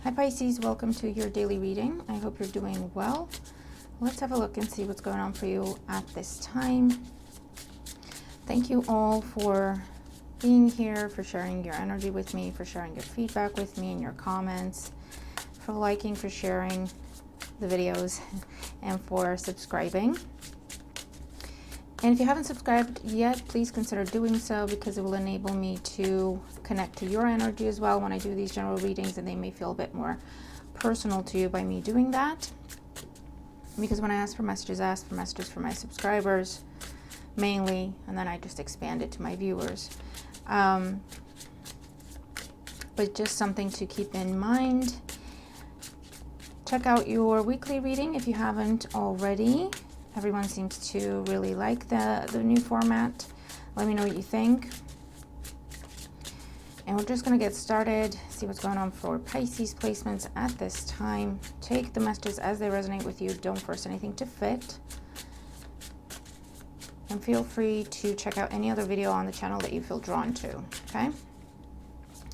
Hi Pisces, welcome to your daily reading. I hope you're doing well. Let's have a look and see what's going on for you at this time. Thank you all for being here, for sharing your energy with me, for sharing your feedback with me and your comments, for liking, for sharing the videos, and for subscribing. And if you haven't subscribed yet, please consider doing so because it will enable me to connect to your energy as well when I do these general readings, and they may feel a bit more personal to you by me doing that. Because when I ask for messages, I ask for messages for my subscribers mainly, and then I just expand it to my viewers. But just something to keep in mind. Check out your weekly reading if you haven't already. Everyone seems to really like the new format. Let me know what you think. And we're just going to get started, see what's going on for Pisces placements at this time. Take the messages as they resonate with you. Don't force anything to fit. And feel free to check out any other video on the channel that you feel drawn to, okay?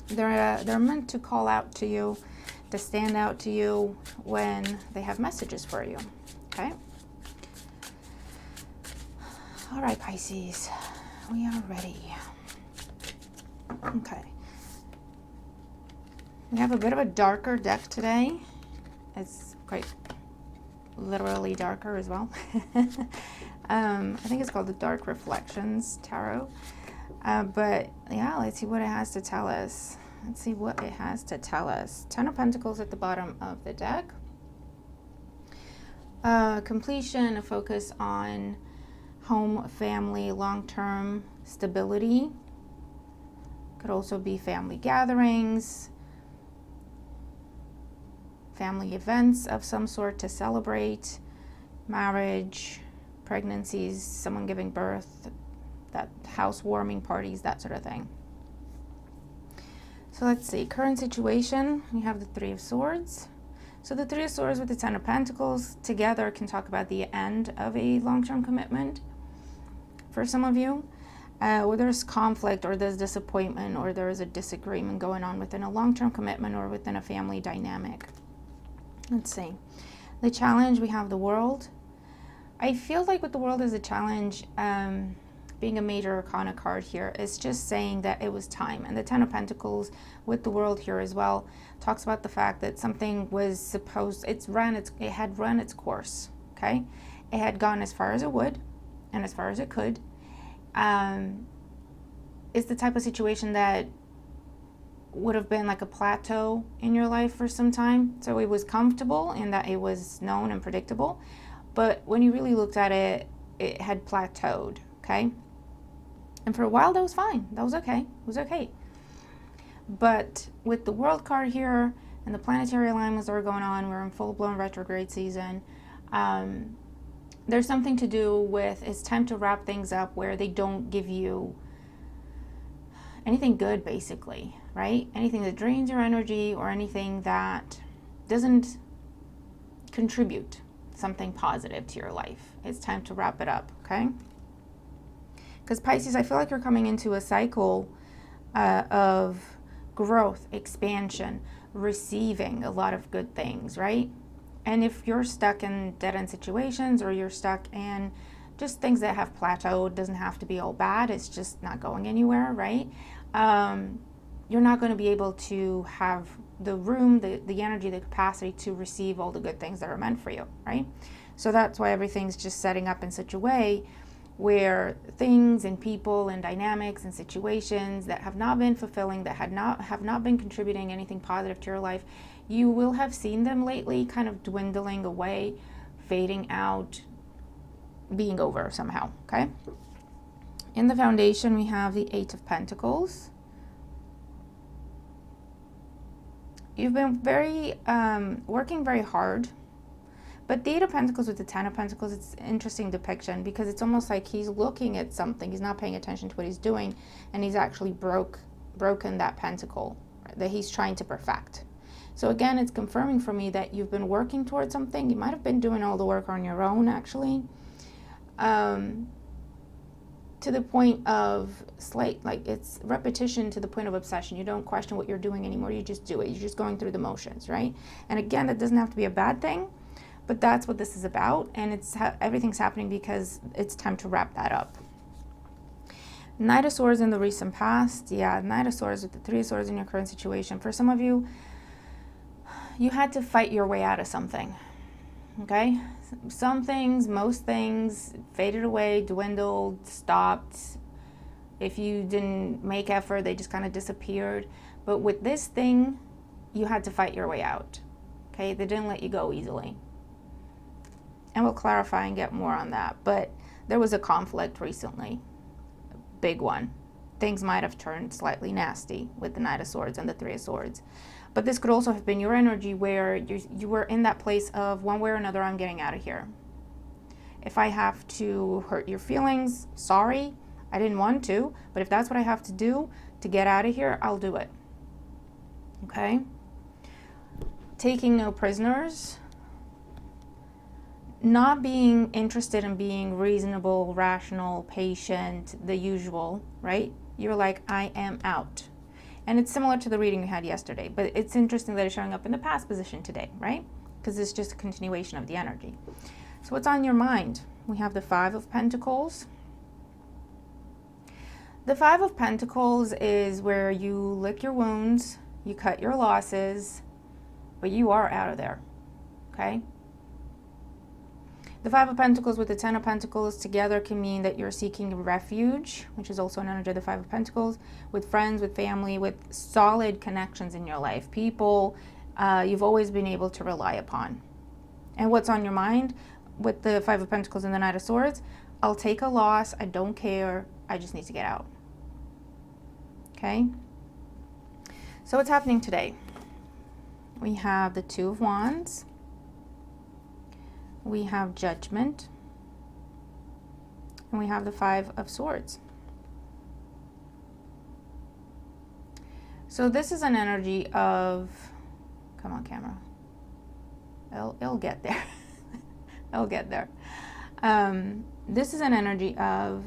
They're meant to call out to you, to stand out to you when they have messages for you, okay? All right, Pisces, we are ready. Okay. We have a bit of a darker deck today. It's quite literally darker as well. I think it's called the Dark Reflections Tarot. But yeah, let's see what it has to tell us. Let's see what it has to tell us. 10 of Pentacles at the bottom of the deck. Completion, a focus on home, family, long-term stability. Could also be family gatherings, family events of some sort to celebrate, marriage, pregnancies, someone giving birth, that housewarming parties, that sort of thing. So let's see, current situation, we have the Three of Swords. So the Three of Swords with the 10 of Pentacles together can talk about the end of a long-term commitment for some of you. Where there's conflict or there's disappointment or there's a disagreement going on within a long-term commitment or within a family dynamic. Let's see. The challenge, we have the World. I feel like with the World as a challenge, being a major arcana card here, is just saying that it was time. And the 10 of Pentacles with the World here as well talks about the fact that something was supposed, it had run its course, okay? It had gone as far as it would and as far as it could. It's the type of situation that would have been like a plateau in your life for some time. So it was comfortable in that it was known and predictable. But when you really looked at it, it had plateaued, okay? And for a while, that was fine. That was okay. It was okay. But with the World card here and the planetary alignments that are going on, we're in full-blown retrograde season. There's something to do with, it's time to wrap things up where they don't give you anything good, basically, right? Anything that drains your energy or anything that doesn't contribute something positive to your life. It's time to wrap it up, okay? Because Pisces, I feel like you're coming into a cycle of growth, expansion, receiving a lot of good things, right? And if you're stuck in dead-end situations or you're stuck in just things that have plateaued, doesn't have to be all bad, it's just not going anywhere, right? You're not going to be able to have the room, the energy, the capacity to receive all the good things that are meant for you, right? So that's why everything's just setting up in such a way where things and people and dynamics and situations that have not been fulfilling, that have not been contributing anything positive to your life, you will have seen them lately kind of dwindling away, fading out, being over somehow, okay? In the foundation, we have the Eight of Pentacles. You've been working very hard. But the Eight of Pentacles with the 10 of Pentacles, it's an interesting depiction because it's almost like he's looking at something. He's not paying attention to what he's doing. And he's actually broken that pentacle that he's trying to perfect. So again, it's confirming for me that you've been working towards something. You might have been doing all the work on your own, actually. To to the point of it's repetition to the point of obsession. You don't question what you're doing anymore. You just do it. You're just going through the motions, right? And again, that doesn't have to be a bad thing, but that's what this is about. And everything's happening because it's time to wrap that up. Knight of Swords in the recent past. Yeah, Knight of Swords with the Three of Swords in your current situation. For some of you, you had to fight your way out of something. Okay? Some things, most things faded away, dwindled, stopped. If you didn't make effort, they just kind of disappeared. But with this thing, you had to fight your way out. Okay? They didn't let you go easily. And we'll clarify and get more on that. But there was a conflict recently. Big one. Things might have turned slightly nasty with the Knight of Swords and the Three of Swords. But this could also have been your energy where you were in that place of, one way or another, I'm getting out of here. If I have to hurt your feelings, sorry, I didn't want to, but if that's what I have to do to get out of here, I'll do it. Okay? Taking no prisoners. Not being interested in being reasonable, rational, patient, the usual, right? You're like, I am out. And it's similar to the reading we had yesterday, but it's interesting that it's showing up in the past position today, right? Because it's just a continuation of the energy. So what's on your mind? We have the Five of Pentacles. The Five of Pentacles is where you lick your wounds, you cut your losses, but you are out of there, okay? The Five of Pentacles with the Ten of Pentacles together can mean that you're seeking refuge, which is also an energy of the Five of Pentacles, with friends, with family, with solid connections in your life. People you've always been able to rely upon. And what's on your mind with the Five of Pentacles and the Knight of Swords? I'll take a loss. I don't care. I just need to get out. Okay? So what's happening today? We have the Two of Wands. We have Judgment, and we have the Five of Swords. So this is an energy of, come on camera, it'll get there. It'll get there. This is an energy of,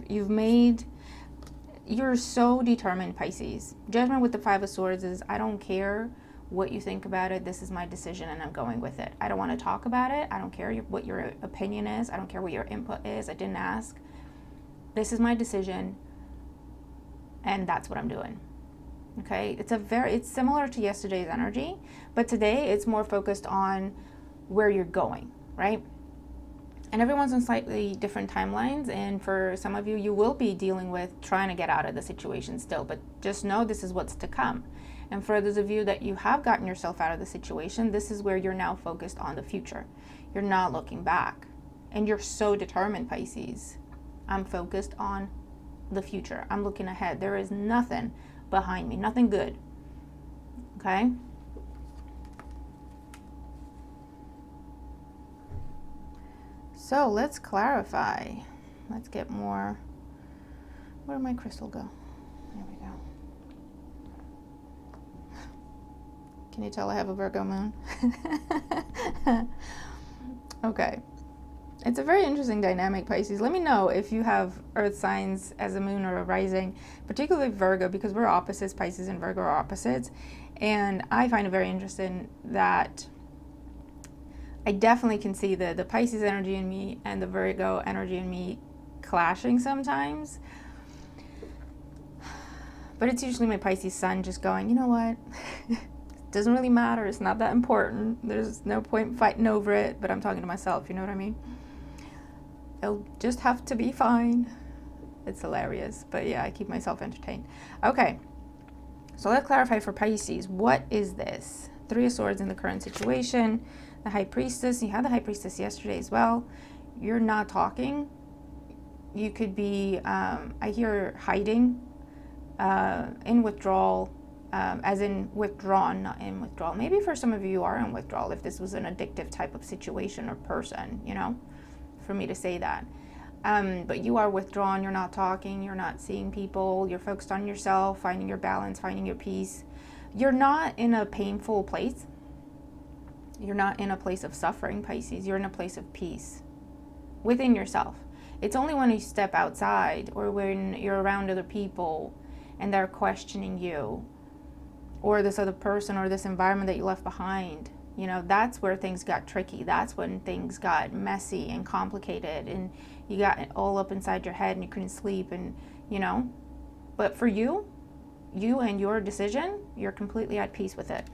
you're so determined, Pisces. Judgment with the Five of Swords is, I don't care what you think about it, this is my decision and I'm going with it. I don't want to talk about it. I don't care what your opinion is. I don't care what your input is. I didn't ask. This is my decision and that's what I'm doing. Okay? It's similar to yesterday's energy, but today it's more focused on where you're going, right? And everyone's on slightly different timelines, and for some of you, you will be dealing with trying to get out of the situation still, but just know this is what's to come. And for those of you that you have gotten yourself out of the situation, this is where you're now focused on the future. You're not looking back. And you're so determined, Pisces. I'm focused on the future. I'm looking ahead. There is nothing behind me, nothing good. Okay? So let's clarify. Let's get more. Where did my crystal go? There we go. Can you tell I have a Virgo moon? Okay. It's a very interesting dynamic, Pisces. Let me know if you have earth signs as a moon or a rising, particularly Virgo, because we're opposites. Pisces and Virgo are opposites. And I find it very interesting that I definitely can see the Pisces energy in me and the Virgo energy in me clashing sometimes. But it's usually my Pisces sun just going, you know what? Doesn't really matter. It's not that important. There's no point fighting over it. But I'm talking to myself. You know what I mean? It'll just have to be fine. It's hilarious. But yeah, I keep myself entertained. Okay. So let's clarify for Pisces. What is this? Three of Swords in the current situation. The High Priestess. You had the High Priestess yesterday as well. You're not talking. You could be, I hear hiding, in withdrawal. As in withdrawn, not in withdrawal. Maybe for some of you, you are in withdrawal if this was an addictive type of situation or person, you know, for me to say that. But you are withdrawn, you're not talking, you're not seeing people, you're focused on yourself, finding your balance, finding your peace. You're not in a painful place. You're not in a place of suffering, Pisces. You're in a place of peace within yourself. It's only when you step outside or when you're around other people and they're questioning you or this other person or this environment that you left behind, you know, that's where things got tricky. That's when things got messy and complicated and you got it all up inside your head and you couldn't sleep and, you know. But for you and your decision, you're completely at peace with it.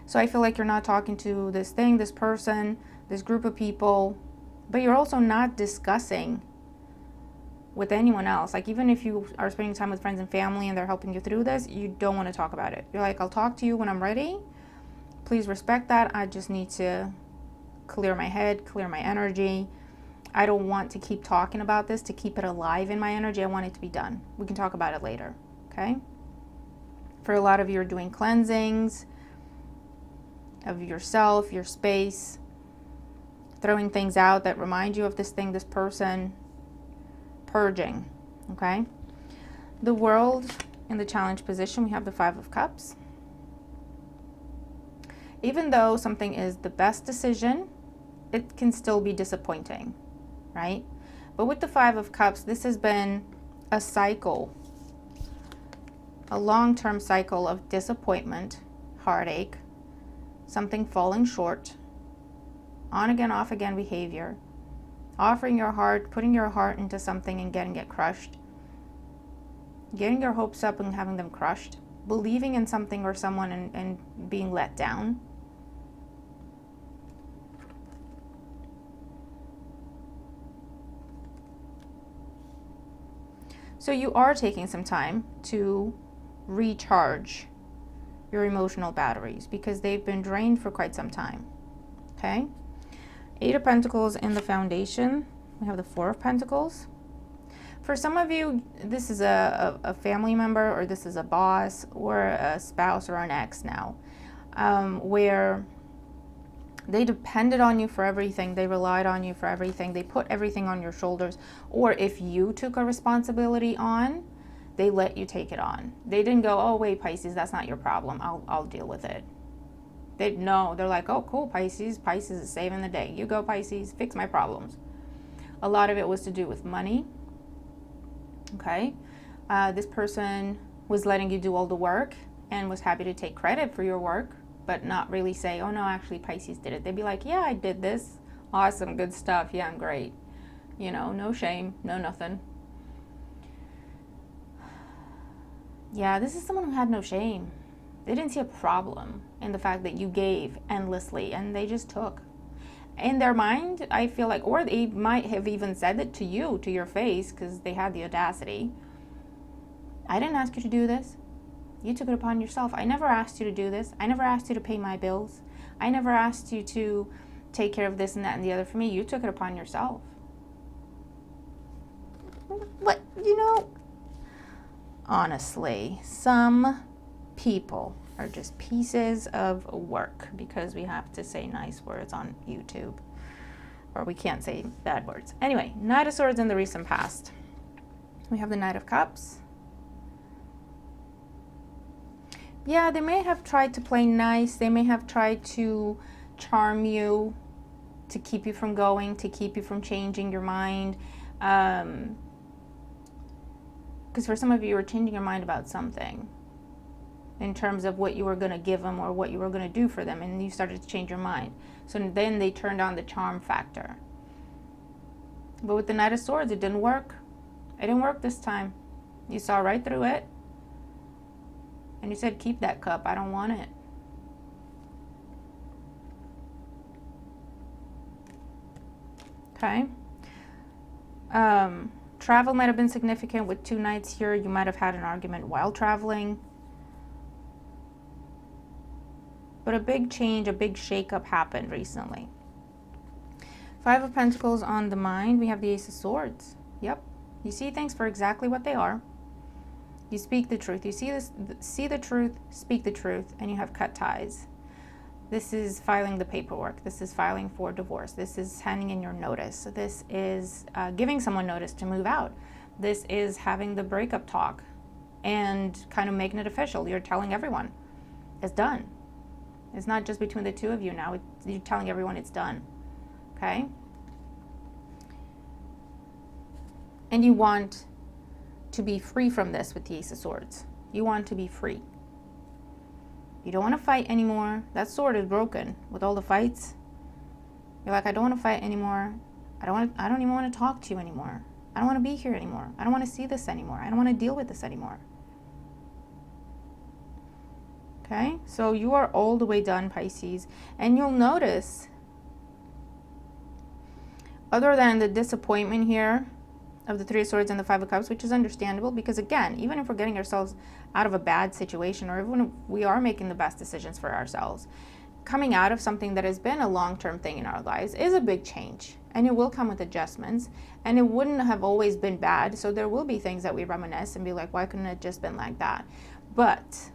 So I feel like you're not talking to this thing, this person, this group of people, but you're also not discussing with anyone else. Like, even if you are spending time with friends and family and they're helping you through this, you don't want to talk about it. You're like, I'll talk to you when I'm ready. Please respect that. I just need to clear my head, clear my energy. I don't want to keep talking about this to keep it alive in my energy. I want it to be done. We can talk about it later, okay? For a lot of you, you're doing cleansings of yourself, your space, throwing things out that remind you of this thing, this person, purging, okay? The World in the challenge position, we have the 5 of Cups. Even though something is the best decision, it can still be disappointing, right? But with the 5 of Cups, this has been a cycle, a long-term cycle of disappointment, heartache, something falling short, on again, off again behavior, offering your heart, putting your heart into something and getting it crushed, getting your hopes up and having them crushed, believing in something or someone and being let down. So you are taking some time to recharge your emotional batteries because they've been drained for quite some time, okay? 8 of Pentacles in the foundation. We have the 4 of Pentacles. For some of you, this is a family member or this is a boss or a spouse or an ex now, where they depended on you for everything. They relied on you for everything. They put everything on your shoulders. Or if you took a responsibility on, they let you take it on. They didn't go, oh, wait, Pisces, that's not your problem. I'll deal with it. They're like, oh, cool, Pisces. Pisces is saving the day. You go, Pisces, fix my problems. A lot of it was to do with money. Okay. This person was letting you do all the work and was happy to take credit for your work, but not really say, oh, no, actually, Pisces did it. They'd be like, yeah, I did this. Awesome, good stuff. Yeah, I'm great. You know, no shame, no nothing. Yeah, this is someone who had no shame. They didn't see a problem in the fact that you gave endlessly and they just took. In their mind, I feel like, or they might have even said it to you, to your face, because they had the audacity. I didn't ask you to do this. You took it upon yourself. I never asked you to do this. I never asked you to pay my bills. I never asked you to take care of this and that and the other for me. You took it upon yourself. What, you know, honestly, some people are just pieces of work because we have to say nice words on YouTube, or we can't say bad words. Anyway, Knight of Swords in the recent past. We have the Knight of Cups. Yeah, they may have tried to play nice. They may have tried to charm you, to keep you from going, to keep you from changing your mind. Because for some of you, you were changing your mind about something in terms of what you were going to give them or what you were going to do for them, and you started to change your mind. So then they turned on the charm factor. But with the Knight of Swords, it didn't work. It didn't work this time. You saw right through it. And you said, keep that cup. I don't want it. Okay. Travel might have been significant with 2 knights here. You might have had an argument while traveling. But a big change, a big shakeup happened recently. 5 of Pentacles on the mind. We have the Ace of Swords. Yep. You see things for exactly what they are. You speak the truth. You see the truth, speak the truth, and you have cut ties. This is filing the paperwork. This is filing for divorce. This is handing in your notice. This is giving someone notice to move out. This is having the breakup talk and kind of making it official. You're telling everyone it's done. It's not just between the two of you now. You're telling everyone it's done. Okay? And you want to be free from this with the Ace of Swords. You want to be free. You don't want to fight anymore. That sword is broken with all the fights. You're like, I don't want to fight anymore. I don't even want to talk to you anymore. I don't want to be here anymore. I don't want to see this anymore. I don't want to deal with this anymore. Okay, so you are all the way done, Pisces. And you'll notice, other than the disappointment here of the Three of Swords and the Five of Cups, which is understandable, because again, even if we're getting ourselves out of a bad situation, or even if we are making the best decisions for ourselves, coming out of something that has been a long-term thing in our lives is a big change, and it will come with adjustments, and it wouldn't have always been bad. So there will be things that we reminisce and be like, why couldn't it just been like that? But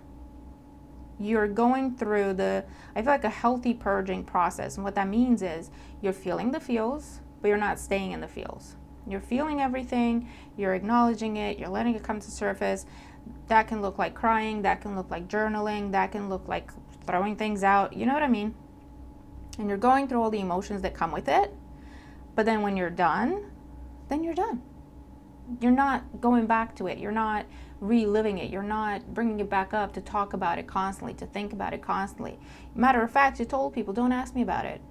you're going through I feel like a healthy purging process. And what that means is you're feeling the feels, but you're not staying in the feels. You're feeling everything, you're acknowledging it, you're letting it come to surface. That can look like crying, that can look like journaling, that can look like throwing things out, you know what I mean? And you're going through all the emotions that come with it. But then when you're done, then you're done. You're not going back to it. You're not reliving it. You're not bringing it back up to talk about it constantly, to think about it constantly. Matter of fact, you told people, don't ask me about it.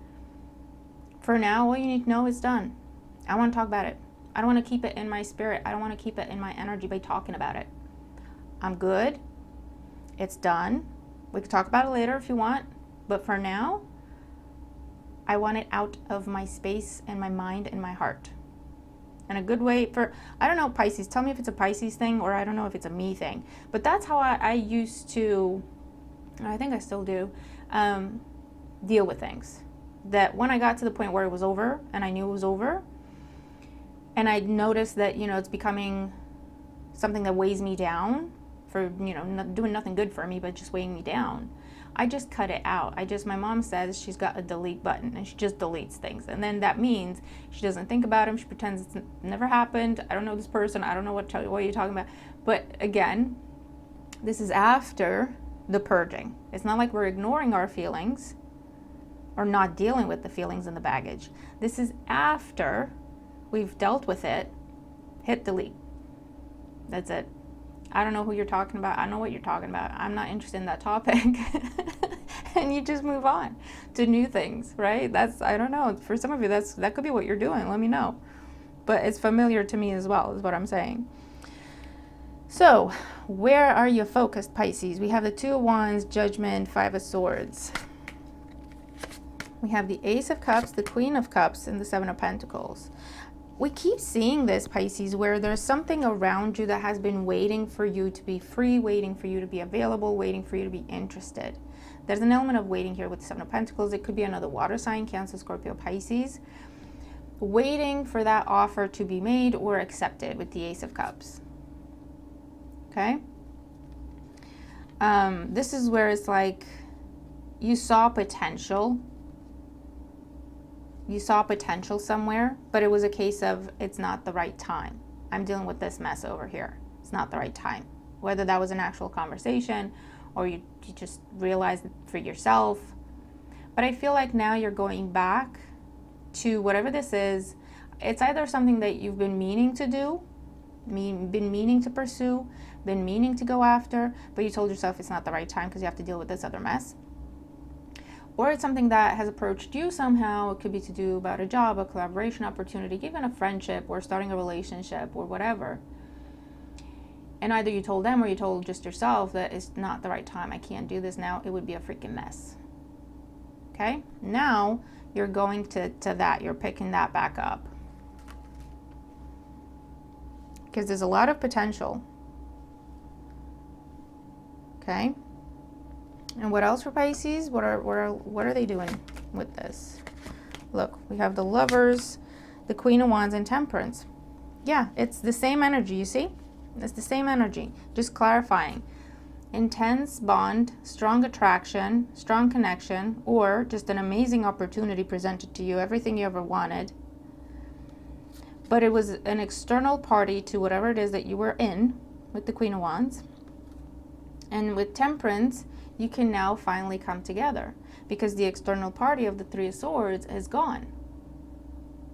For now, all you need to know is done. I want to talk about it. I don't want to keep it in my spirit. I don't want to keep it in my energy by talking about it. I'm good. It's done. We can talk about it later if you want. But for now, I want it out of my space and my mind and my heart. And a good way for, I don't know, Pisces, tell me if it's a Pisces thing or I don't know if it's a me thing. But that's how I used to, I think I still do, deal with things. That when I got to the point where it was over and I knew it was over, and I noticed that, it's becoming something that weighs me down for, not doing nothing good for me, but just weighing me down, I just cut it out. My mom says she's got a delete button and she just deletes things. And then that means she doesn't think about them. She pretends it's never happened. I don't know this person. I don't know what you're talking about. But again, this is after the purging. It's not like we're ignoring our feelings or not dealing with the feelings and the baggage. This is after we've dealt with it. Hit delete. That's it. I don't know who you're talking about. I know what you're talking about. I'm not interested in that topic. And you just move on to new things, right? I don't know. For some of you, that could be what you're doing. Let me know. But it's familiar to me as well, is what I'm saying. So, where are you focused, Pisces? We have the Two of Wands, Judgment, Five of Swords. We have the Ace of Cups, the Queen of Cups, and the Seven of Pentacles. We keep seeing this, Pisces, where there's something around you that has been waiting for you to be free, waiting for you to be available, waiting for you to be interested. There's an element of waiting here with the Seven of Pentacles. It could be another water sign, Cancer, Scorpio, Pisces, waiting for that offer to be made or accepted with the Ace of Cups. Okay? This is where it's like you saw potential. You saw potential somewhere, but it was a case of it's not the right time. I'm dealing with this mess over here. It's not the right time. Whether that was an actual conversation or you just realized it for yourself. But I feel like now you're going back to whatever this is. It's either something that you've been meaning to do, been meaning to pursue, been meaning to go after, but you told yourself it's not the right time because you have to deal with this other mess. Or it's something that has approached you somehow. It could be to do about a job, a collaboration opportunity, even a friendship or starting a relationship or whatever. And either you told them or you told just yourself that it's not the right time. I can't do this now. It would be a freaking mess. Okay? Now you're going to that. You're picking that back up. Because there's a lot of potential. Okay? And what else for Pisces? What are they doing with this? Look, we have the Lovers, the Queen of Wands, and Temperance. Yeah, it's the same energy, you see? It's the same energy, just clarifying. Intense bond, strong attraction, strong connection, or just an amazing opportunity presented to you, everything you ever wanted. But it was an external party to whatever it is that you were in with the Queen of Wands. And with Temperance, you can now finally come together because the external party of the Three of Swords is gone.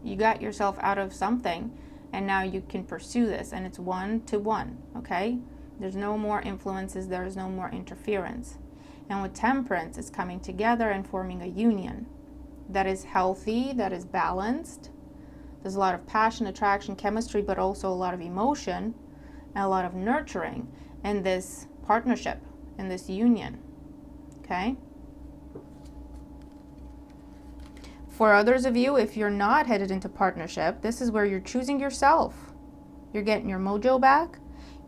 You got yourself out of something and now you can pursue this, and it's 1-to-1, okay? There's no more influences, there's no more interference. And with Temperance, it's coming together and forming a union that is healthy, that is balanced. There's a lot of passion, attraction, chemistry, but also a lot of emotion and a lot of nurturing in this partnership, in this union, okay? For others of you, if you're not headed into partnership, this is where you're choosing yourself. You're getting your mojo back.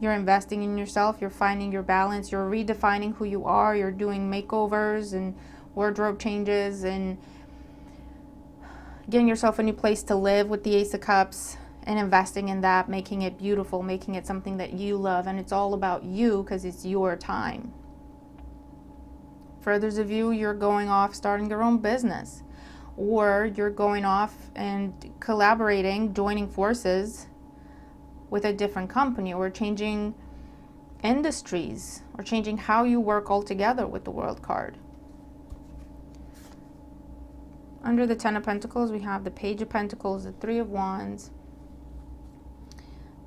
You're investing in yourself. You're finding your balance. You're redefining who you are. You're doing makeovers and wardrobe changes and getting yourself a new place to live with the Ace of Cups and investing in that, making it beautiful, making it something that you love. And it's all about you because it's your time. For others of you, you're going off starting your own business, or you're going off and collaborating, joining forces with a different company, or changing industries, or changing how you work altogether with the World card. Under the Ten of Pentacles, we have the Page of Pentacles, the Three of Wands,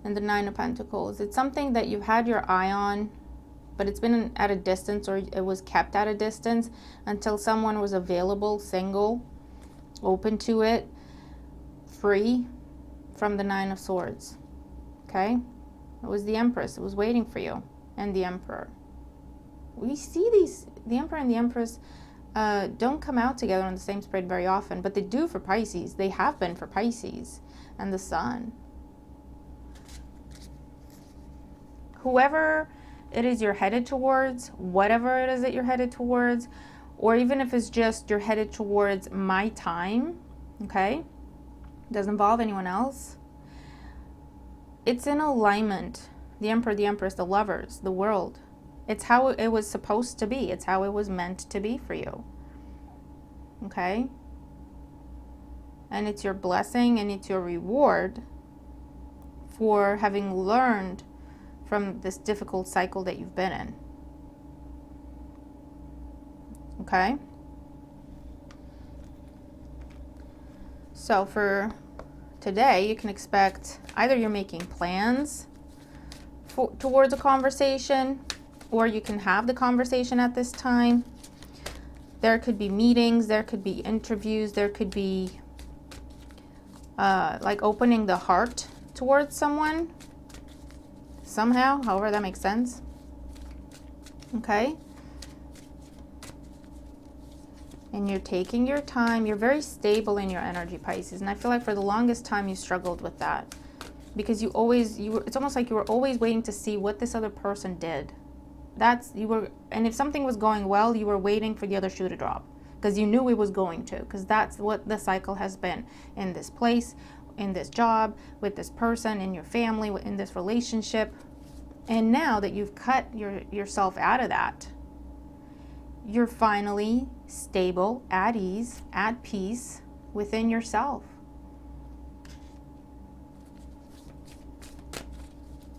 and the Nine of Pentacles. It's something that you've had your eye on, but it's been at a distance, or it was kept at a distance until someone was available, single, open to it, free from the Nine of Swords. Okay? It was the Empress. It was waiting for you. And the Emperor. We see these, the Emperor and the Empress don't come out together on the same spread very often, but they do for Pisces. They have been for Pisces. And the Sun. Whoever it is you're headed towards, whatever it is that you're headed towards, or even if it's just you're headed towards my time, okay? Doesn't involve anyone else. It's in alignment. The Emperor, the Empress, the lovers, the world. It's how it was supposed to be. It's how it was meant to be for you. Okay? And it's your blessing and it's your reward for having learned from this difficult cycle that you've been in. Okay? So for today, you can expect either you're making plans towards a conversation, or you can have the conversation at this time. There could be meetings, there could be interviews, there could be like opening the heart towards someone somehow, however that makes sense. Okay? And you're taking your time. You're very stable in your energy, Pisces. And I feel like for the longest time you struggled with that. Because it's almost like you were always waiting to see what this other person did. And if something was going well, you were waiting for the other shoe to drop. Because you knew it was going to. Because that's what the cycle has been. In this place, in this job, with this person, in your family, in this relationship. And now that you've cut yourself out of that, you're finally stable, at ease, at peace within yourself.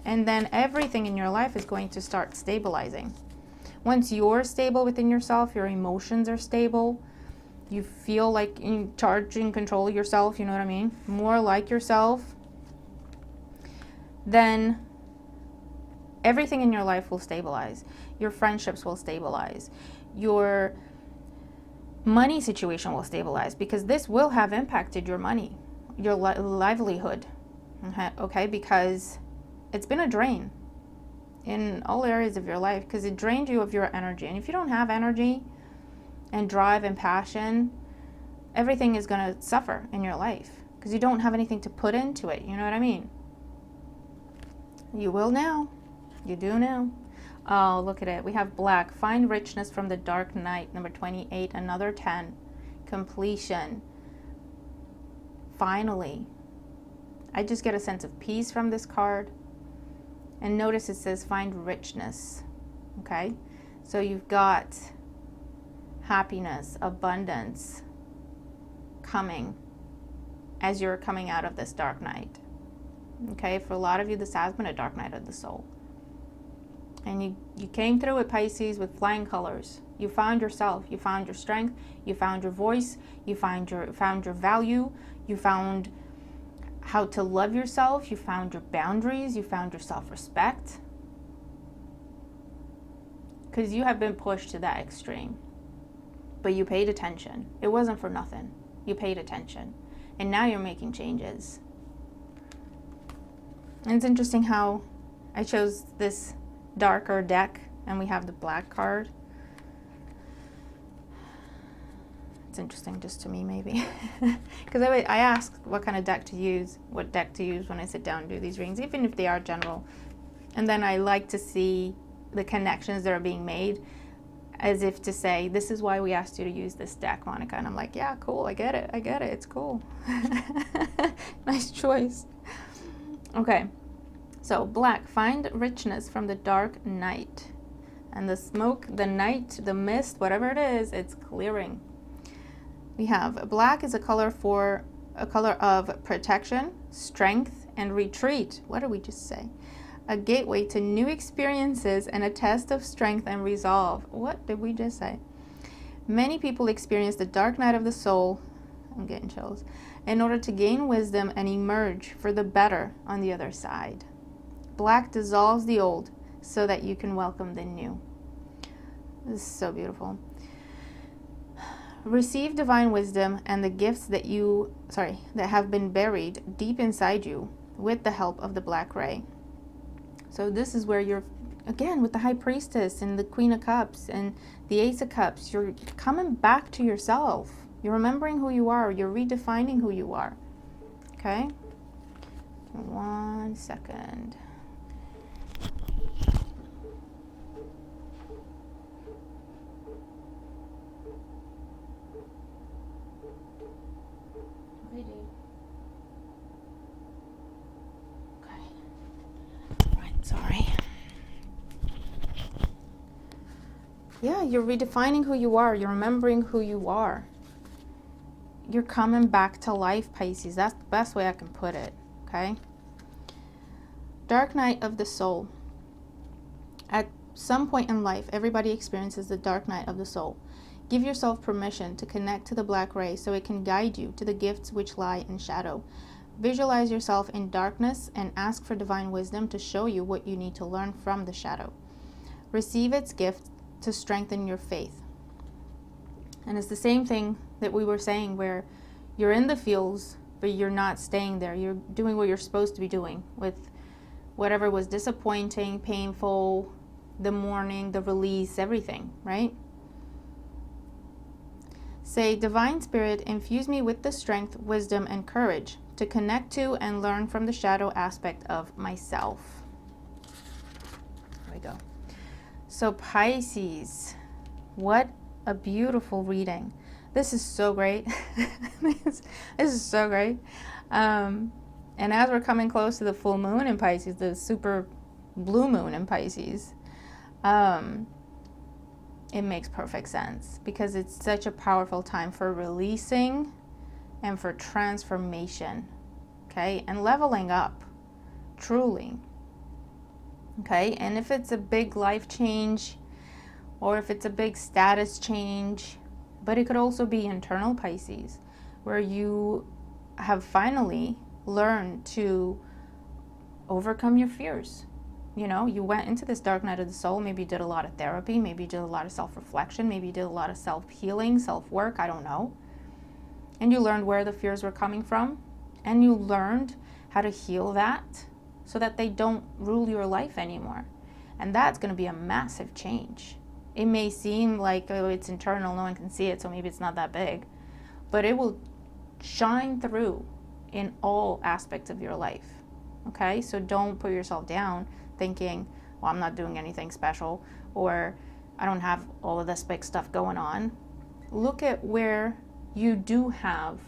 And then everything in your life is going to start stabilizing. Once you're stable within yourself, your emotions are stable, you feel like in charge and control of yourself, you know what I mean? More like yourself, then everything in your life will stabilize. Your friendships will stabilize. Your money situation will stabilize, because this will have impacted your money, your livelihood. Okay, because it's been a drain in all areas of your life, because it drained you of your energy. And if you don't have energy and drive and passion, everything is going to suffer in your life, because you don't have anything to put into it. You know what I mean? You will now. You do now. Oh, look at it. We have black. Find richness from the dark night. Number 28. Another 10. Completion. Finally. I just get a sense of peace from this card. And notice it says find richness. Okay? So you've got happiness, abundance coming as you're coming out of this dark night. Okay? For a lot of you, this has been a dark night of the soul. And you came through it, Pisces, with flying colors. You found yourself. You found your strength. You found your voice. You found your value. You found how to love yourself. You found your boundaries. You found your self-respect. Because you have been pushed to that extreme. But you paid attention. It wasn't for nothing. You paid attention. And now you're making changes. And it's interesting how I chose this darker deck and we have the black card. It's interesting just to me, maybe. Because I ask what kind of deck to use, what deck to use when I sit down and do these readings, even if they are general. And then I like to see the connections that are being made, as if to say, this is why we asked you to use this deck, Monica. And I'm like, yeah, cool, I get it, it's cool. Nice choice. Okay, so black, find richness from the dark night. And the smoke, the night, the mist, whatever it is, it's clearing. We have black is a color of protection, strength, and retreat. What did we just say? A gateway to new experiences and a test of strength and resolve. What did we just say? Many people experience the dark night of the soul, I'm getting chills, in order to gain wisdom and emerge for the better on the other side. Black dissolves the old so that you can welcome the new. This is so beautiful. Receive divine wisdom and the gifts that have been buried deep inside you with the help of the black ray. So this is where you're, again, with the High Priestess and the Queen of Cups and the Ace of Cups, you're coming back to yourself. You're remembering who you are. You're redefining who you are. Okay? 1 second. Okay, dude. Okay. Right, sorry. Yeah, you're redefining who you are. You're remembering who you are. You're coming back to life, Pisces. That's the best way I can put it, okay? Dark night of the soul. At some point in life, everybody experiences the dark night of the soul. Give yourself permission to connect to the black ray so it can guide you to the gifts which lie in shadow. Visualize yourself in darkness and ask for divine wisdom to show you what you need to learn from the shadow. Receive its gift to strengthen your faith. And it's the same thing that we were saying, where you're in the fields, but you're not staying there. You're doing what you're supposed to be doing with whatever was disappointing, painful, the mourning, the release, everything, right? Say, Divine Spirit, infuse me with the strength, wisdom, and courage to connect to and learn from the shadow aspect of myself. There we go. So Pisces, what a beautiful reading. This is so great. This is so great. And as we're coming close to the full moon in Pisces, the super blue moon in Pisces, it makes perfect sense, because it's such a powerful time for releasing and for transformation, okay, and leveling up, truly, okay. And if it's a big life change, or if it's a big status change, but it could also be internal, Pisces, where you have finally learned to overcome your fears. You know, you went into this dark night of the soul. Maybe you did a lot of therapy. Maybe you did a lot of self-reflection. Maybe you did a lot of self-healing, self-work. I don't know. And you learned where the fears were coming from. And you learned how to heal that so that they don't rule your life anymore. And that's going to be a massive change. It may seem like, oh, it's internal, no one can see it, so maybe it's not that big. But it will shine through in all aspects of your life. Okay? So don't put yourself down thinking, well, I'm not doing anything special, or I don't have all of this big stuff going on. Look at where you do have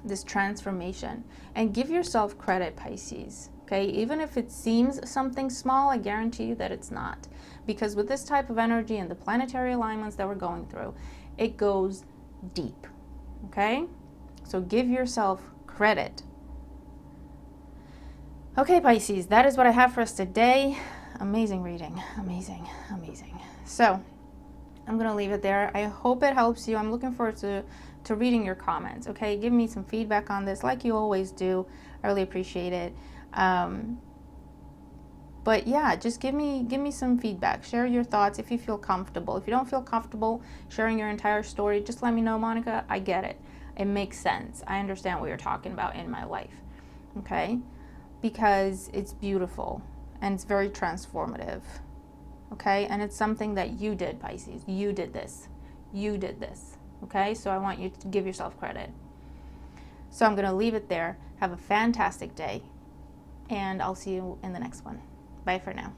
this transformation and give yourself credit, Pisces. Okay, even if it seems something small, I guarantee you that it's not, because with this type of energy and the planetary alignments that we're going through, it goes deep. Okay, so give yourself credit. Okay, Pisces, that is what I have for us today. Amazing reading. Amazing, amazing. So, I'm going to leave it there. I hope it helps you. I'm looking forward to reading your comments, okay? Give me some feedback on this like you always do. I really appreciate it. But yeah, just give me some feedback. Share your thoughts if you feel comfortable. If you don't feel comfortable sharing your entire story, just let me know, Monica. I get it. It makes sense. I understand what you're talking about in my life, okay? Because it's beautiful and it's very transformative, okay? And it's something that you did, Pisces. You did this. You did this, okay? So I want you to give yourself credit. So I'm going to leave it there. Have a fantastic day, and I'll see you in the next one. Bye for now.